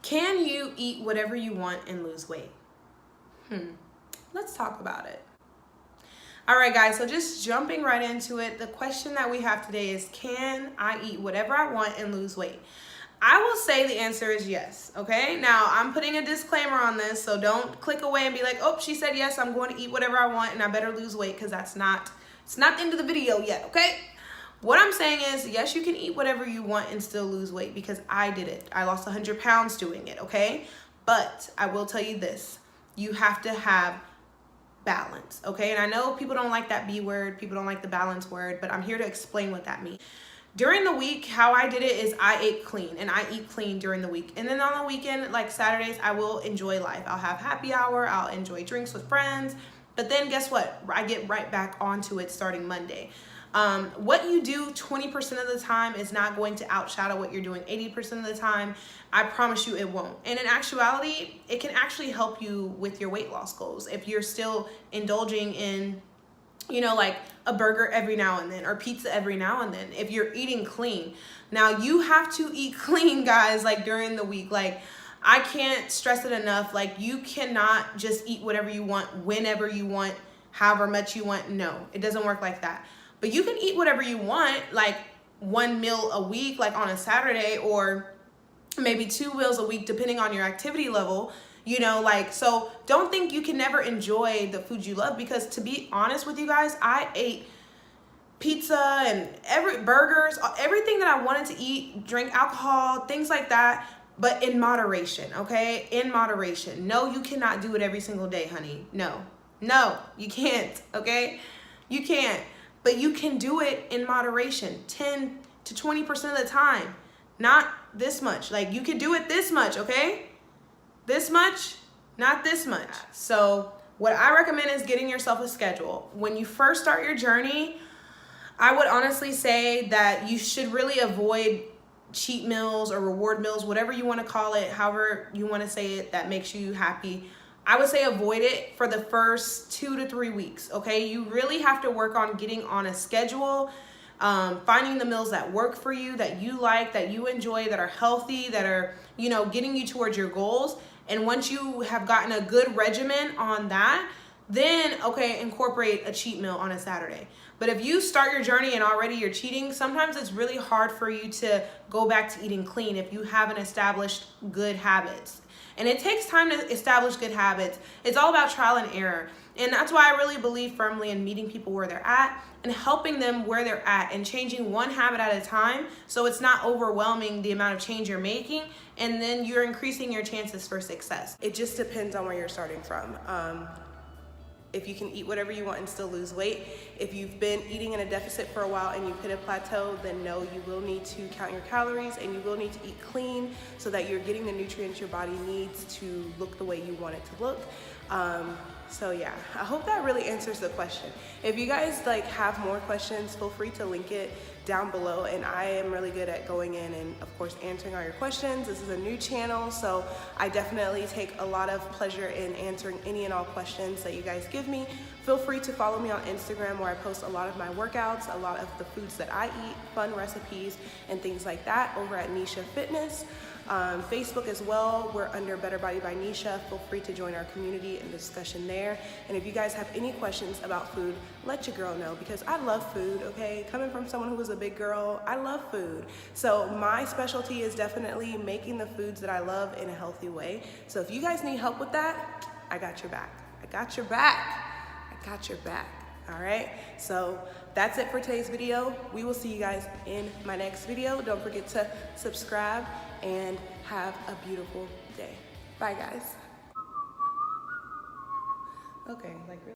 Can you eat whatever you want and lose weight? Let's talk about it. All right, guys, so just jumping right into it, the question that we have today is, can I eat whatever I want and lose weight? I will say the answer is yes, okay? Now, I'm putting a disclaimer on this, so don't click away and be like, oh, she said yes, I'm going to eat whatever I want and I better lose weight, because it's not the end of the video yet, okay? What I'm saying is, yes, you can eat whatever you want and still lose weight, because I did it. I lost 100 pounds doing it, okay? But I will tell you this, you have to have balance, okay? And I know people don't like that B word, people don't like the balance word, but I'm here to explain what that means. During the week, how I did it is I ate clean, and I eat clean during the week. And then on the weekend, like Saturdays, I will enjoy life. I'll have happy hour, I'll enjoy drinks with friends, but then guess what? I get right back onto it starting Monday. What you do 20% of the time is not going to outshadow what you're doing 80% of the time. I promise you it won't. And in actuality, it can actually help you with your weight loss goals if you're still indulging in, you know, like a burger every now and then or pizza every now and then, if you're eating clean. Now, you have to eat clean, guys, like during the week. Like, I can't stress it enough. Like, you cannot just eat whatever you want, whenever you want, however much you want. No, it doesn't work like that. But you can eat whatever you want, like one meal a week, like on a Saturday, or maybe 2 meals a week, depending on your activity level, you know, like, so don't think you can never enjoy the food you love, because to be honest with you guys, I ate pizza and burgers, everything that I wanted to eat, drink alcohol, things like that, but in moderation, okay? In moderation. No, you cannot do it every single day, honey. No, you can't, okay? You can't. But you can do it in moderation, 10 to 20% of the time, not this much. Like, you can do it this much, okay? This much, not this much. So what I recommend is getting yourself a schedule. When you first start your journey, I would honestly say that you should really avoid cheat meals or reward meals, whatever you want to call it, however you want to say it, that makes you happy. I would say avoid it for the first 2 to 3 weeks, okay? You really have to work on getting on a schedule, finding the meals that work for you, that you like, that you enjoy, that are healthy, that are, you know, getting you towards your goals. And once you have gotten a good regimen on that, then, okay, incorporate a cheat meal on a Saturday. But if you start your journey and already you're cheating, sometimes it's really hard for you to go back to eating clean if you haven't established good habits. And it takes time to establish good habits. It's all about trial and error. And that's why I really believe firmly in meeting people where they're at and helping them where they're at and changing one habit at a time, so it's not overwhelming the amount of change you're making, and then you're increasing your chances for success. It just depends on where you're starting from. If you can eat whatever you want and still lose weight. If you've been eating in a deficit for a while and you've hit a plateau, then no, you will need to count your calories and you will need to eat clean so that you're getting the nutrients your body needs to look the way you want it to look. So yeah, I hope that really answers the question. If you guys like have more questions, feel free to link it down below, and I am really good at going in and of course answering all your questions. This is a new channel, so I definitely take a lot of pleasure in answering any and all questions that you guys give me. Feel free to follow me on Instagram, where I post a lot of my workouts, a lot of the foods that I eat, fun recipes and things like that, over at NISHA Fitness. Facebook as well, we're under Better Body by NISHA. Feel free to join our community and discussion there. And if you guys have any questions about food, let your girl know, because I love food, okay? Coming from someone who was a big girl, I love food. So my specialty is definitely making the foods that I love in a healthy way. So if you guys need help with that, I got your back. I got your back. I got your back. All right, so that's it for today's video. We will see you guys in my next video. Don't forget to subscribe and have a beautiful day. Bye, guys. Okay, like really.